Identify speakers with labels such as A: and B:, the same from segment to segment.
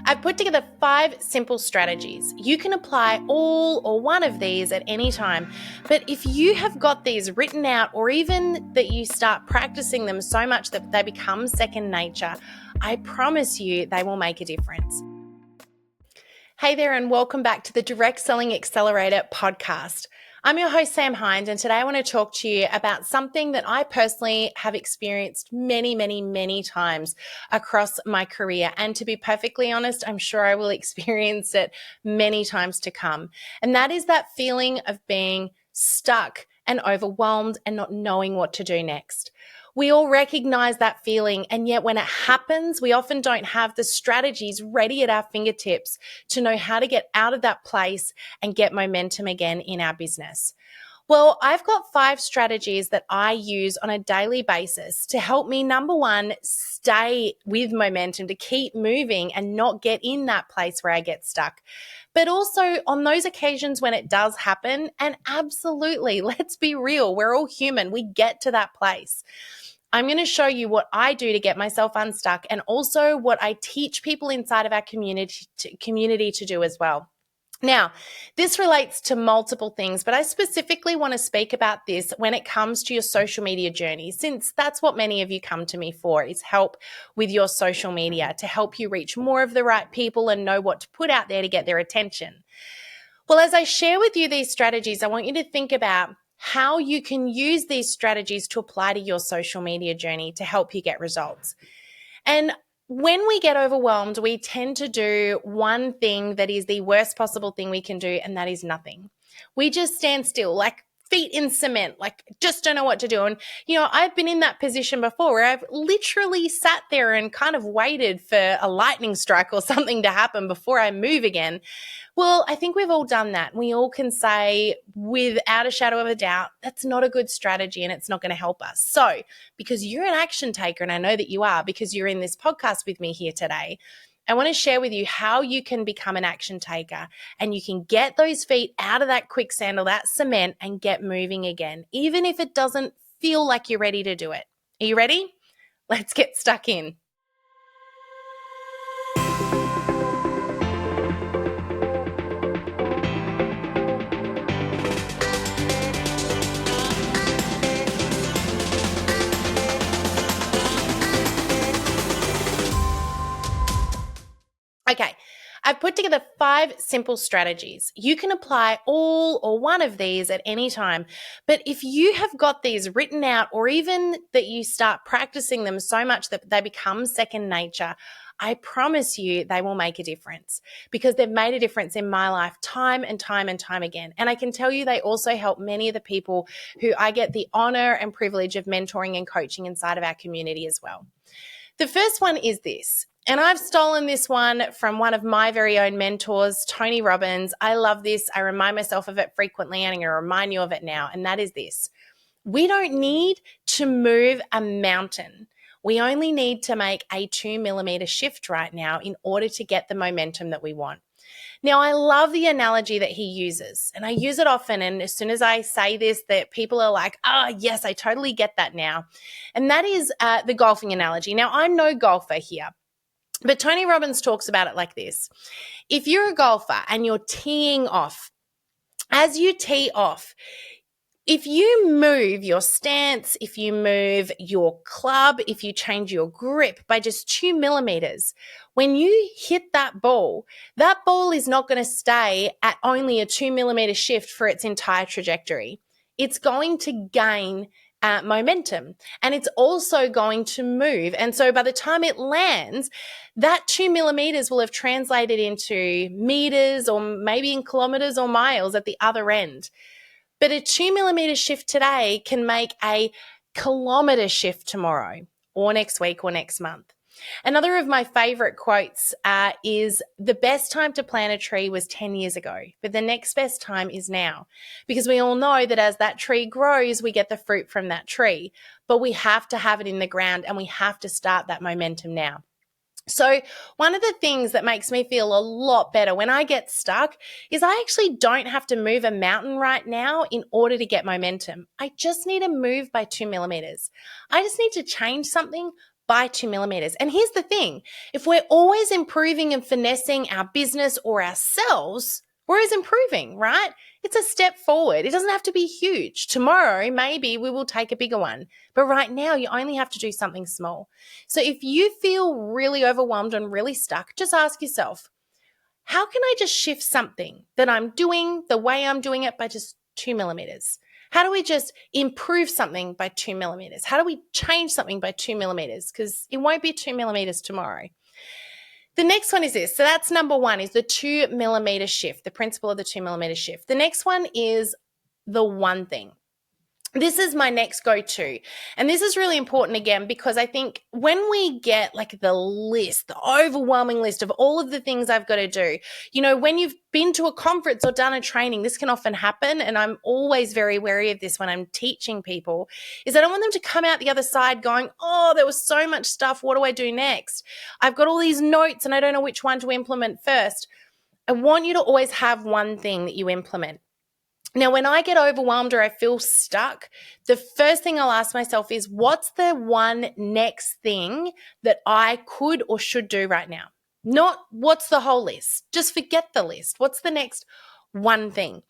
A: I've put together 5 simple strategies. You can apply all or one of these at any time, but if you have got these written out or even that you start practicing them so much that they become second nature, I promise you they will make a difference. Hey there, and welcome back to the Direct Selling Accelerator podcast. I'm your host, Sam Hind, and today I want to talk to you about something that I personally have experienced many times across my career. And to be perfectly honest, I'm sure I will experience it many times to come. And that is that feeling of being stuck and overwhelmed and not knowing what to do next. We all recognize that feeling, and yet when it happens, we often don't have the strategies ready at our fingertips to know how to get out of that place and get momentum again in our business. Well, I've got 5 strategies that I use on a daily basis to help me, number one, stay with momentum, to keep moving and not get in that place where I get stuck. But also on those occasions when it does happen, and absolutely, let's be real, we're all human, we get to that place. I'm going to show you what I do to get myself unstuck and also what I teach people inside of our community to do as well. Now, this relates to multiple things, but I specifically want to speak about this when it comes to your social media journey, since that's what many of you come to me for, is help with your social media to help you reach more of the right people and know what to put out there to get their attention. Well, as I share with you these strategies, I want you to think about how you can use these strategies to apply to your social media journey to help you get results. And when we get overwhelmed, we tend to do one thing that is the worst possible thing we can do, and that is nothing. We just stand still, like feet in cement, like just don't know what to do. And, I've been in that position before where I've literally sat there and kind of waited for a lightning strike or something to happen before I move again. Well, I think we've all done that. We all can say without a shadow of a doubt, that's not a good strategy and it's not going to help us. So, because you're an action taker, and I know that you are because you're in this podcast with me here today, I want to share with you how you can become an action taker and you can get those feet out of that quicksand or that cement and get moving again, even if it doesn't feel like you're ready to do it. Are you ready? Let's get stuck in. Okay, I've put together 5 simple strategies. You can apply all or one of these at any time, but if you have got these written out or even that you start practicing them so much that they become second nature, I promise you they will make a difference, because they've made a difference in my life time and time again. And I can tell you they also help many of the people who I get the honor and privilege of mentoring and coaching inside of our community as well. The first one is this. And I've stolen this one from one of my very own mentors, Tony Robbins. I love this. I remind myself of it frequently, and I'm going to remind you of it now. And that is this. We don't need to move a mountain. We only need to make a 2mm shift right now in order to get the momentum that we want. Now, I love the analogy that he uses, and I use it often. And as soon as I say this, that people are like, yes, I totally get that now. And that is the golfing analogy. Now, I'm no golfer here, but Tony Robbins talks about it like this. If you're a golfer and you're teeing off, as you tee off, if you move your stance, if you move your club, if you change your grip by just 2mm, when you hit that ball is not going to stay at only a 2mm shift for its entire trajectory. It's going to gain momentum, and it's also going to move. And so by the time it lands, that 2mm will have translated into meters or maybe in kilometers or miles at the other end. But a 2mm shift today can make a kilometer shift tomorrow or next week or next month. Another of my favorite quotes is, the best time to plant a tree was 10 years ago, but the next best time is now. Because we all know that as that tree grows, we get the fruit from that tree, but we have to have it in the ground and we have to start that momentum now. So one of the things that makes me feel a lot better when I get stuck is I actually don't have to move a mountain right now in order to get momentum. I just need to move by 2mm. I just need to change something by 2 millimeters. And here's the thing, if we're always improving and finessing our business or ourselves, we're always improving, right? It's a step forward. It doesn't have to be huge. Tomorrow, maybe we will take a bigger one. But right now, you only have to do something small. So if you feel really overwhelmed and really stuck, just ask yourself, how can I just shift something that I'm doing the way I'm doing it by just 2 millimeters? How do we just improve something by 2 millimeters? How do we change something by 2 millimeters? Because it won't be 2 millimeters tomorrow. The next one is this. So that's number one, is the 2 millimeter shift, the principle of the 2 millimeter shift. The next one is the one thing. This is my next go-to. And this is really important again, because I think when we get like the list, the overwhelming list of all of the things I've got to do, when you've been to a conference or done a training, this can often happen. And I'm always very wary of this when I'm teaching people, is I don't want them to come out the other side going, oh, there was so much stuff. What do I do next? I've got all these notes and I don't know which one to implement first. I want you to always have one thing that you implement. Now, when I get overwhelmed or I feel stuck, the first thing I'll ask myself is, what's the one next thing that I could or should do right now? Not what's the whole list. Just forget the list. What's the next one thing?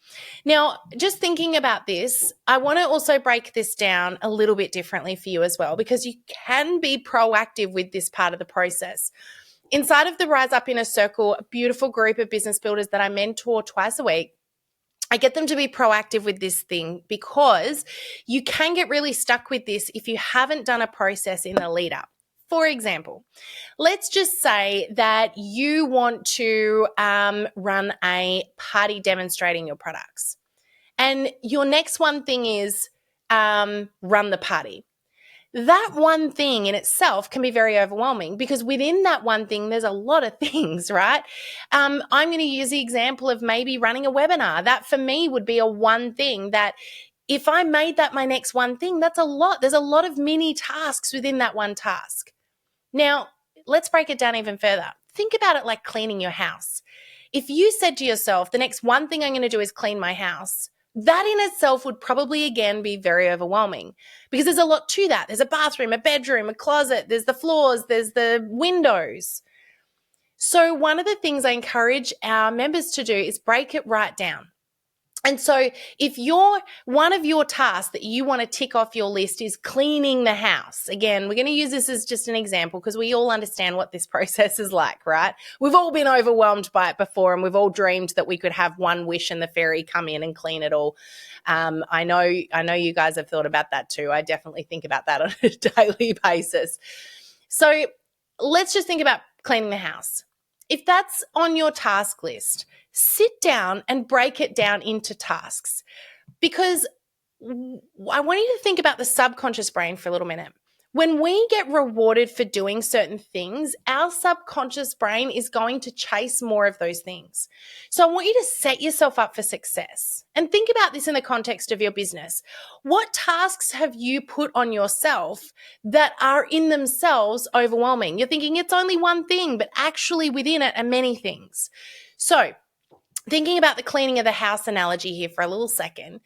A: Now, just thinking about this, I want to also break this down a little bit differently for you as well, because you can be proactive with this part of the process. Inside of the Rise Up Inner Circle, a beautiful group of business builders that I mentor twice a week, I get them to be proactive with this thing, because you can get really stuck with this if you haven't done a process in the lead up. For example, let's just say that you want to run a party demonstrating your products. And your next one thing is run the party. That one thing in itself can be very overwhelming, because within that one thing, there's a lot of things, right? I'm going to use the example of maybe running a webinar. That for me would be a one thing that if I made that my next one thing, that's a lot. There's a lot of mini tasks within that one task. Now, let's break it down even further. Think about it like cleaning your house. If you said to yourself, the next one thing I'm going to do is clean my house, that in itself would probably, again, be very overwhelming, because there's a lot to that. There's a bathroom, a bedroom, a closet, there's the floors, there's the windows. So one of the things I encourage our members to do is break it right down. And so if one of your tasks that you want to tick off your list is cleaning the house, again, we're going to use this as just an example because we all understand what this process is like, right? We've all been overwhelmed by it before, and we've all dreamed that we could have one wish and the fairy come in and clean it all. I know you guys have thought about that too. I definitely think about that on a daily basis. So let's just think about cleaning the house. If that's on your task list, sit down and break it down into tasks, because I want you to think about the subconscious brain for a little minute. When we get rewarded for doing certain things, our subconscious brain is going to chase more of those things. So I want you to set yourself up for success, and think about this in the context of your business. What tasks have you put on yourself that are in themselves overwhelming? You're thinking it's only one thing, but actually within it are many things. So thinking about the cleaning of the house analogy here for a little second,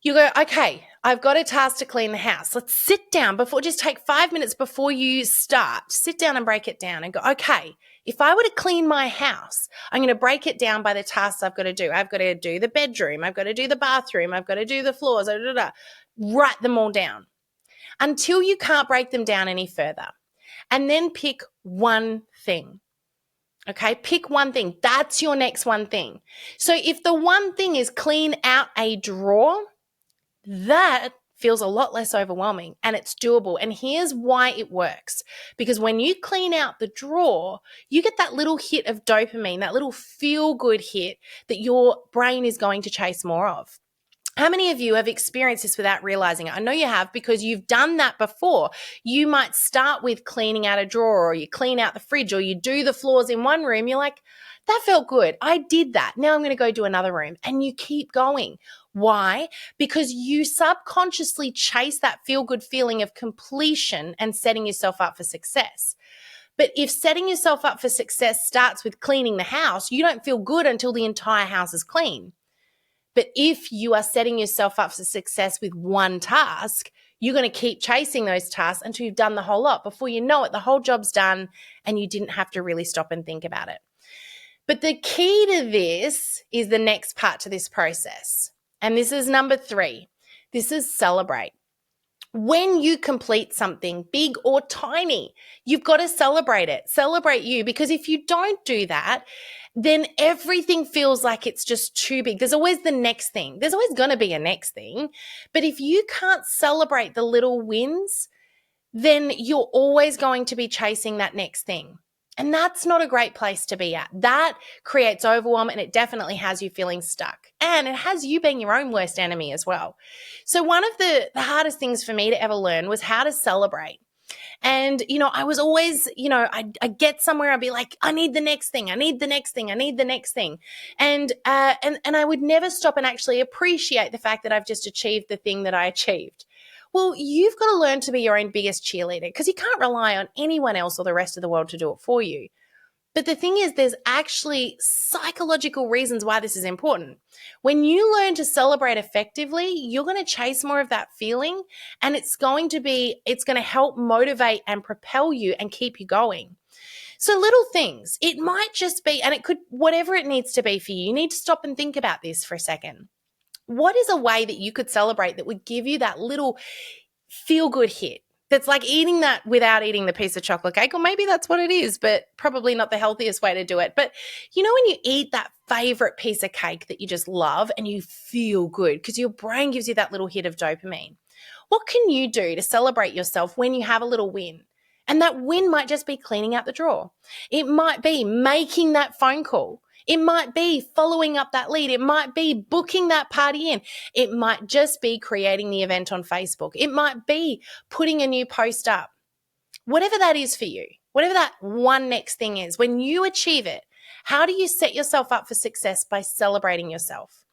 A: you go, okay, I've got a task to clean the house. Let's sit down just take 5 minutes before you start. Sit down and break it down and go, okay, if I were to clean my house, I'm going to break it down by the tasks I've got to do. I've got to do the bedroom. I've got to do the bathroom. I've got to do the floors. Write them all down until you can't break them down any further. And then pick one thing. Okay, pick one thing. That's your next one thing. So if the one thing is clean out a drawer, that feels a lot less overwhelming and it's doable. And here's why it works. Because when you clean out the drawer, you get that little hit of dopamine, that little feel-good hit that your brain is going to chase more of. How many of you have experienced this without realizing it? I know you have, because you've done that before. You might start with cleaning out a drawer, or you clean out the fridge, or you do the floors in one room. You're like, that felt good. I did that. Now I'm going to go do another room. And you keep going. Why? Because you subconsciously chase that feel-good feeling of completion and setting yourself up for success. But if setting yourself up for success starts with cleaning the house, you don't feel good until the entire house is clean. But if you are setting yourself up for success with one task, You're going to keep chasing those tasks until you've done the whole lot. Before you know it, the whole job's done and you didn't have to really stop and think about it. But the key to this is the next part to this process. And this is number 3. This is celebrate. When you complete something big or tiny, you've got to celebrate it. Celebrate you, because if you don't do that, then everything feels like it's just too big. There's always the next thing. There's always going to be a next thing. But if you can't celebrate the little wins, then you're always going to be chasing that next thing. And that's not a great place to be at. That creates overwhelm, and it definitely has you feeling stuck. And it has you being your own worst enemy as well. So one of the hardest things for me to ever learn was how to celebrate. And, I was always, I'd get somewhere, I'd be like, I need the next thing. I need the next thing. I need the next thing. And I would never stop and actually appreciate the fact that I've just achieved the thing that I achieved. Well, you've got to learn to be your own biggest cheerleader, because you can't rely on anyone else or the rest of the world to do it for you. But the thing is, there's actually psychological reasons why this is important. When you learn to celebrate effectively, you're going to chase more of that feeling, and it's going to help motivate and propel you and keep you going. So little things, it might just be, and it could, whatever it needs to be for you, you need to stop and think about this for a second. What is a way that you could celebrate that would give you that little feel-good hit? That's like eating that without eating the piece of chocolate cake, or maybe that's what it is, but probably not the healthiest way to do it. But when you eat that favorite piece of cake that you just love and you feel good because your brain gives you that little hit of dopamine, what can you do to celebrate yourself when you have a little win? And that win might just be cleaning out the drawer. It might be making that phone call. It might be following up that lead. It might be booking that party in. It might just be creating the event on Facebook. It might be putting a new post up. Whatever that is for you, whatever that one next thing is, when you achieve it, how do you set yourself up for success by celebrating yourself?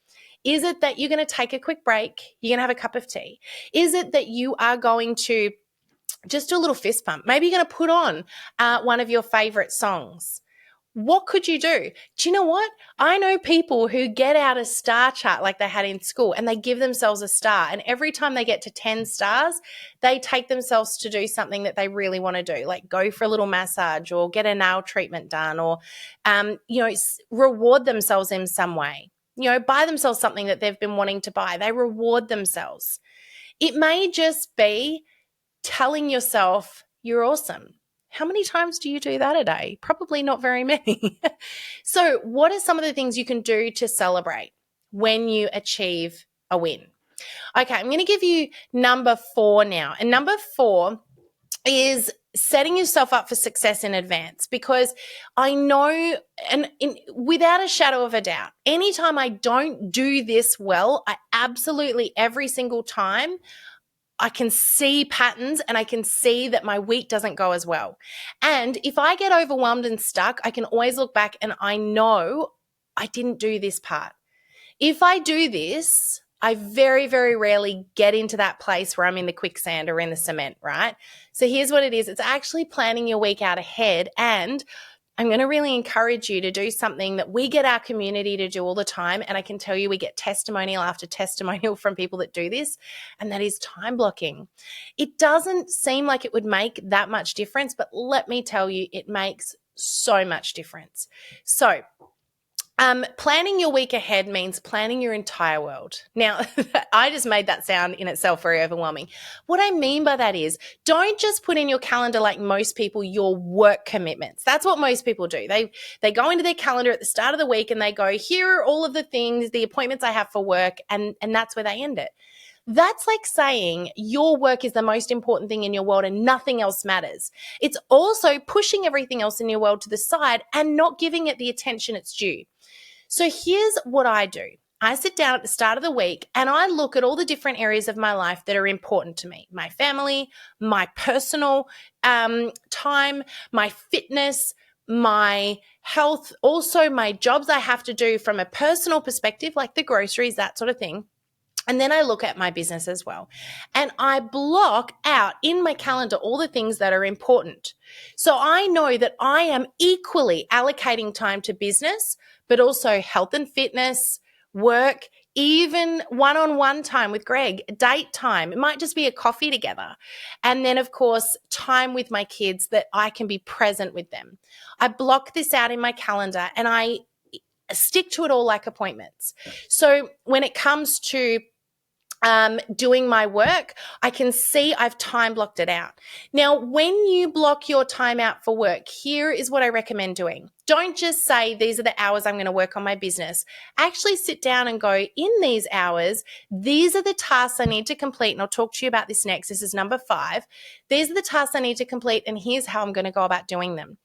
A: Is it that you're going to take a quick break? You're going to have a cup of tea? Is it that you are going to just do a little fist pump? Maybe you're going to put on one of your favorite songs. What could you do? Do you know what? I know people who get out a star chart like they had in school, and they give themselves a star. And every time they get to 10 stars, they take themselves to do something that they really want to do, like go for a little massage or get a nail treatment done, or, reward themselves in some way. Buy themselves something that they've been wanting to buy. They reward themselves. It may just be telling yourself you're awesome. How many times do you do that a day? Probably not very many. So what are some of the things you can do to celebrate when you achieve a win? Okay, I'm going to give you number 4 now. And number 4 is setting yourself up for success in advance, because I know, without a shadow of a doubt, anytime I don't do this well, I absolutely every single time I can see patterns, and I can see that my week doesn't go as well. And if I get overwhelmed and stuck, I can always look back and I know I didn't do this part. If I do this, I very, very rarely get into that place where I'm in the quicksand or in the cement, right? So here's what it is. It's actually planning your week out ahead, and I'm going to really encourage you to do something that we get our community to do all the time. And I can tell you, we get testimonial after testimonial from people that do this, and that is time blocking. It doesn't seem like it would make that much difference, but let me tell you, it makes so much difference. So planning your week ahead means planning your entire world. Now, I just made that sound in itself very overwhelming. What I mean by that is, don't just put in your calendar, like most people, your work commitments. That's what most people do. They go into their calendar at the start of the week and they go, here are all of the things, the appointments I have for work, and that's where they end it. That's like saying your work is the most important thing in your world and nothing else matters. It's also pushing everything else in your world to the side and not giving it the attention it's due. So here's what I do. I sit down at the start of the week and I look at all the different areas of my life that are important to me: my family, my personal time, my fitness, my health, also my jobs I have to do from a personal perspective, like the groceries, that sort of thing. And then I look at my business as well. And I block out in my calendar all the things that are important. So I know that I am equally allocating time to business, but also health and fitness, work, even one-on-one time with Greg, date time. It might just be a coffee together. And then, of course, time with my kids that I can be present with them. I block this out in my calendar and I stick to it all like appointments. So when it comes to doing my work, I can see I've time blocked it out. Now, when you block your time out for work, here is what I recommend doing. Don't just say, these are the hours I'm going to work on my business. Actually sit down and go, in these hours, these are the tasks I need to complete. And I'll talk to you about this next. This is number 5. These are the tasks I need to complete, and here's how I'm going to go about doing them.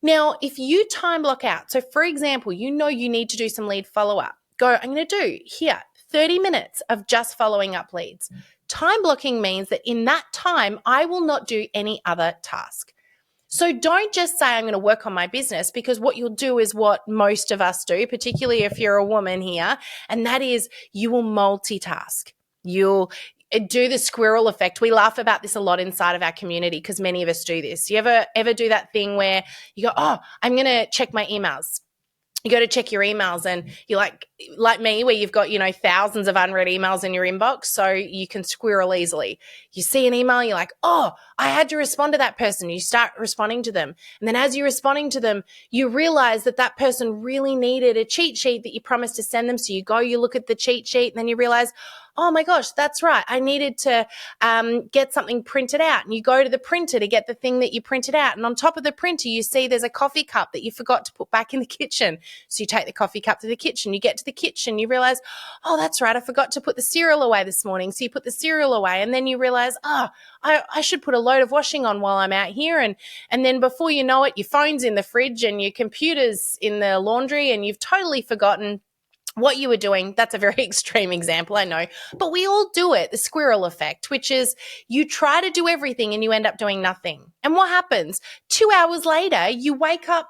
A: Now, if you time block out, so for example, you know you need to do some lead follow-up. Go, I'm going to do here 30 minutes of just following up leads. Time blocking means that in that time, I will not do any other task. So don't just say I'm going to work on my business, because what you'll do is what most of us do, particularly if you're a woman here, and that is you will multitask. You'll do the squirrel effect. We laugh about this a lot inside of our community because many of us do this. You ever do that thing where you go, oh, I'm going to check my emails. You go to check your emails and you're like me, where you've got, thousands of unread emails in your inbox, so you can squirrel easily. You see an email, you're like, oh, I had to respond to that person. You start responding to them. And then as you're responding to them, you realize that person really needed a cheat sheet that you promised to send them. So you go, you look at the cheat sheet, and then you realize, oh my gosh, that's right. I needed to get something printed out. And you go to the printer to get the thing that you printed out. And on top of the printer, you see there's a coffee cup that you forgot to put back in the kitchen. So you take the coffee cup to the kitchen. You get to the kitchen. You realize, oh, that's right. I forgot to put the cereal away this morning. So you put the cereal away. And then you realize, I should put a load of washing on while I'm out here. And then before you know it, your phone's in the fridge and your computer's in the laundry, and you've totally forgotten what you were doing. That's a very extreme example, I know, but we all do it, the squirrel effect, which is you try to do everything and you end up doing nothing. And what happens? 2 hours later, you wake up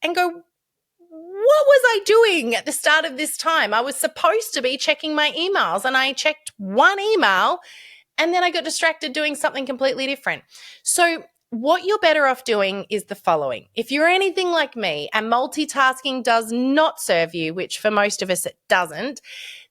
A: and go, what was I doing at the start of this time? I was supposed to be checking my emails, and I checked one email and then I got distracted doing something completely different. So what you're better off doing is the following. If you're anything like me and multitasking does not serve you, which for most of us it doesn't,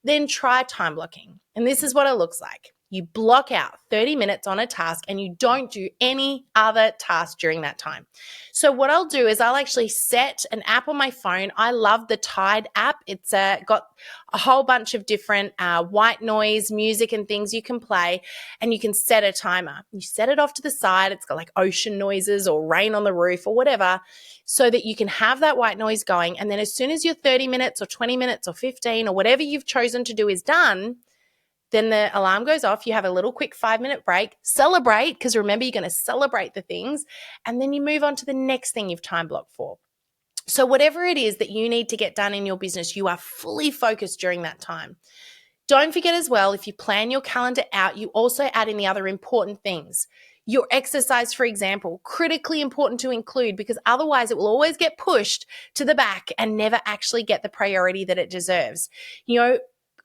A: then try time blocking. And this is what it looks like. You block out 30 minutes on a task and you don't do any other task during that time. So what I'll do is I'll actually set an app on my phone. I love the Tide app. It's got a whole bunch of different white noise, music and things you can play, and you can set a timer. You set it off to the side. It's got like ocean noises or rain on the roof or whatever, so that you can have that white noise going. And then as soon as your 30 minutes or 20 minutes or 15 or whatever you've chosen to do is done, then the alarm goes off. You have a little quick 5-minute break, celebrate, because remember, you're going to celebrate the things, and then you move on to the next thing you've time blocked for. So whatever it is that you need to get done in your business, you are fully focused during that time. Don't forget as well, if you plan your calendar out, you also add in the other important things. Your exercise, for example, critically important to include, because otherwise it will always get pushed to the back and never actually get the priority that it deserves.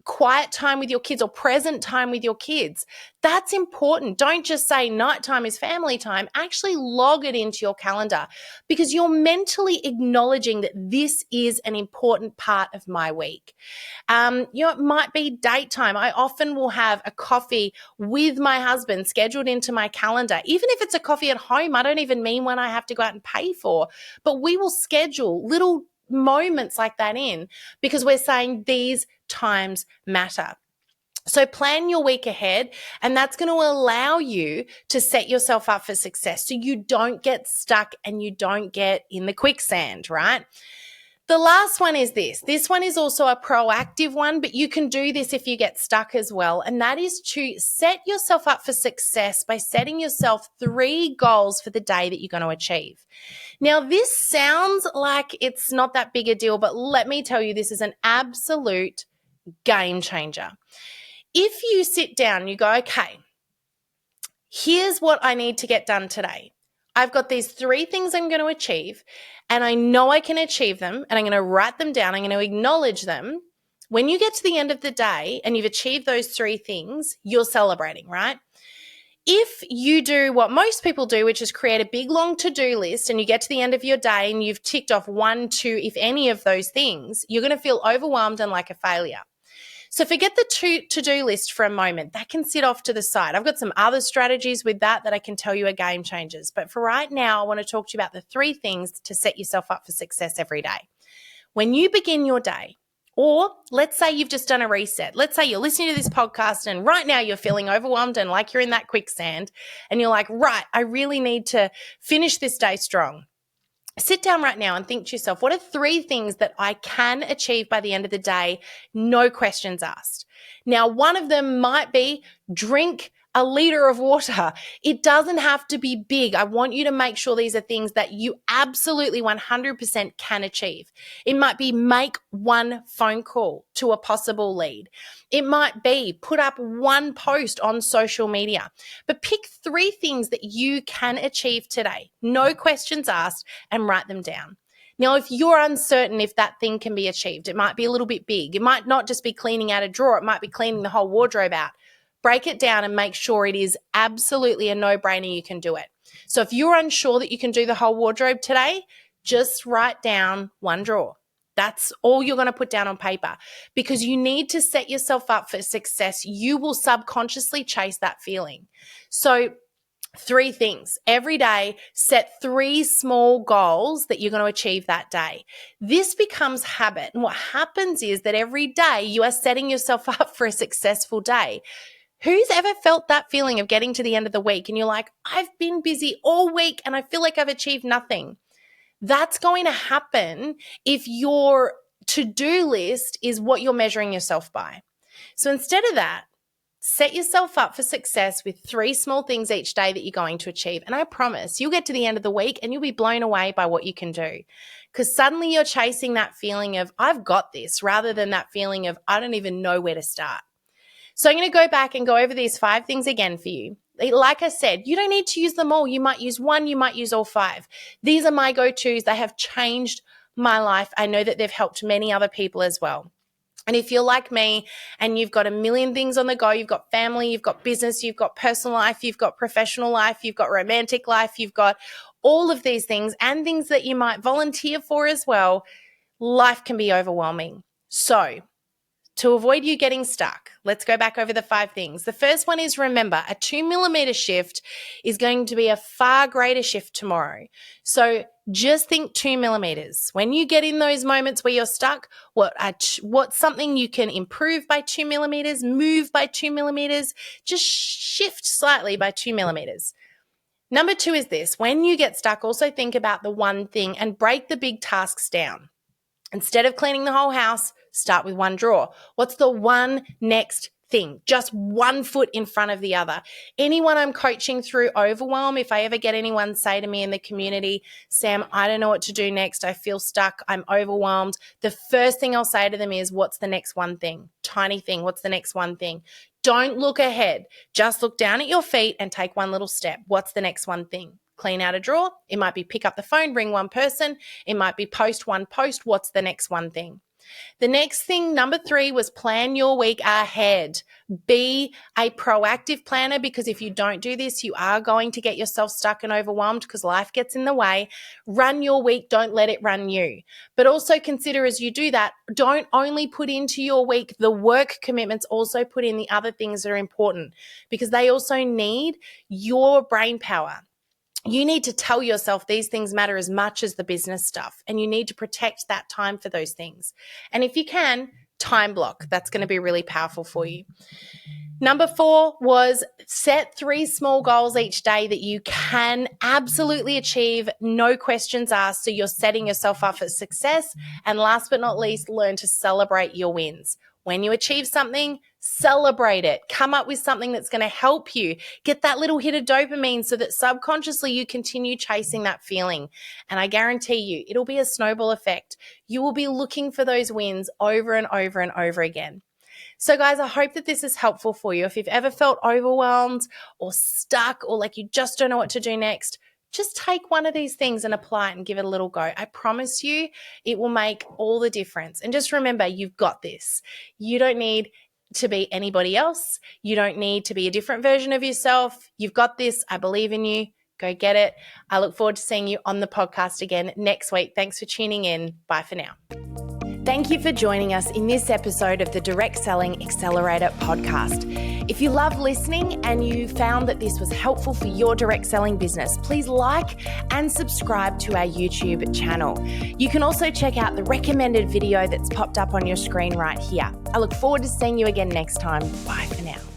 A: Quiet time with your kids or present time with your kids. That's important. Don't just say nighttime is family time. Actually log it into your calendar, because you're mentally acknowledging that this is an important part of my week. It might be date time. I often will have a coffee with my husband scheduled into my calendar. Even if it's a coffee at home, I don't even mean one I have to go out and pay for, but we will schedule little moments like that in, because we're saying these times matter. So plan your week ahead, and that's going to allow you to set yourself up for success so you don't get stuck and you don't get in the quicksand, right? The last one is this. This one is also a proactive one, but you can do this if you get stuck as well. And that is to set yourself up for success by setting yourself 3 goals for the day that you're going to achieve. Now, this sounds like it's not that big a deal, but let me tell you, this is an absolute game changer. If you sit down and you go, okay, here's what I need to get done today. I've got these 3 things I'm going to achieve, and I know I can achieve them, and I'm going to write them down. I'm going to acknowledge them. When you get to the end of the day and you've achieved those 3 things, you're celebrating, right? If you do what most people do, which is create a big, long to-do list, and you get to the end of your day and you've ticked off 1, 2, if any of those things, you're going to feel overwhelmed and like a failure. So forget the to-do list for a moment. That can sit off to the side. I've got some other strategies with that I can tell you are game changers. But for right now, I want to talk to you about the 3 things to set yourself up for success every day. When you begin your day, or let's say you've just done a reset. Let's say you're listening to this podcast and right now you're feeling overwhelmed and like you're in that quicksand and you're like, right, I really need to finish this day strong. Sit down right now and think to yourself, what are 3 things that I can achieve by the end of the day? No questions asked. Now, one of them might be drink a liter of water. It doesn't have to be big. I want you to make sure these are things that you absolutely 100% can achieve. It might be make one phone call to a possible lead. It might be put up one post on social media. But pick 3 things that you can achieve today. No questions asked, and write them down. Now, if you're uncertain if that thing can be achieved, it might be a little bit big. It might not just be cleaning out a drawer. It might be cleaning the whole wardrobe out. Break it down and make sure it is absolutely a no-brainer you can do it. So if you're unsure that you can do the whole wardrobe today, just write down one drawer. That's all you're going to put down on paper because you need to set yourself up for success. You will subconsciously chase that feeling. So 3 things. Every day, set 3 small goals that you're going to achieve that day. This becomes habit. And what happens is that every day you are setting yourself up for a successful day. Who's ever felt that feeling of getting to the end of the week and you're like, I've been busy all week and I feel like I've achieved nothing? That's going to happen if your to-do list is what you're measuring yourself by. So instead of that, set yourself up for success with 3 small things each day that you're going to achieve. And I promise you'll get to the end of the week and you'll be blown away by what you can do. Because suddenly you're chasing that feeling of, I've got this, rather than that feeling of, I don't even know where to start. So I'm going to go back and go over these 5 things again for you. Like I said, you don't need to use them all. You might use one, you might use all 5. These are my go-tos. They have changed my life. I know that they've helped many other people as well. And if you're like me and you've got a million things on the go, you've got family, you've got business, you've got personal life, you've got professional life, you've got romantic life, you've got all of these things and things that you might volunteer for as well, life can be overwhelming. So to avoid you getting stuck, let's go back over the 5 things. The first one is, remember, a 2 millimeter shift is going to be a far greater shift tomorrow. So just think 2 millimeters. When you get in those moments where you're stuck, what's something you can improve by 2 millimeters, move by 2 millimeters, just shift slightly by 2 millimeters. Number 2 is this. When you get stuck, also think about the one thing and break the big tasks down. Instead of cleaning the whole house, start with one drawer. What's the one next thing? Just one foot in front of the other. Anyone I'm coaching through overwhelm, if I ever get anyone say to me in the community, Sam, I don't know what to do next. I feel stuck. I'm overwhelmed. The first thing I'll say to them is, what's the next one thing? Tiny thing. What's the next one thing? Don't look ahead. Just look down at your feet and take one little step. What's the next one thing? Clean out a drawer. It might be pick up the phone, ring one person. It might be post one post. What's the next one thing? The next thing, number 3, was plan your week ahead. Be a proactive planner, because if you don't do this, you are going to get yourself stuck and overwhelmed because life gets in the way. Run your week. Don't let it run you. But also consider, as you do that, don't only put into your week the work commitments, also put in the other things that are important, because they also need your brain power. You need to tell yourself these things matter as much as the business stuff, and you need to protect that time for those things. And if you can, time block. That's going to be really powerful for you. Number 4 was set 3 small goals each day that you can absolutely achieve, no questions asked, so you're setting yourself up for success. And last but not least, learn to celebrate your wins. When you achieve something, celebrate it. Come up with something that's going to help you get that little hit of dopamine so that subconsciously you continue chasing that feeling. And I guarantee you, it'll be a snowball effect. You will be looking for those wins over and over and over again. So guys, I hope that this is helpful for you. If you've ever felt overwhelmed or stuck or like you just don't know what to do next, just take one of these things and apply it and give it a little go. I promise you it will make all the difference. And just remember, you've got this. You don't need to be anybody else. You don't need to be a different version of yourself. You've got this. I believe in you. Go get it. I look forward to seeing you on the podcast again next week. Thanks for tuning in. Bye for now. Thank you for joining us in this episode of the Direct Selling Accelerator podcast. If you love listening and you found that this was helpful for your direct selling business, please like and subscribe to our YouTube channel. You can also check out the recommended video that's popped up on your screen right here. I look forward to seeing you again next time. Bye for now.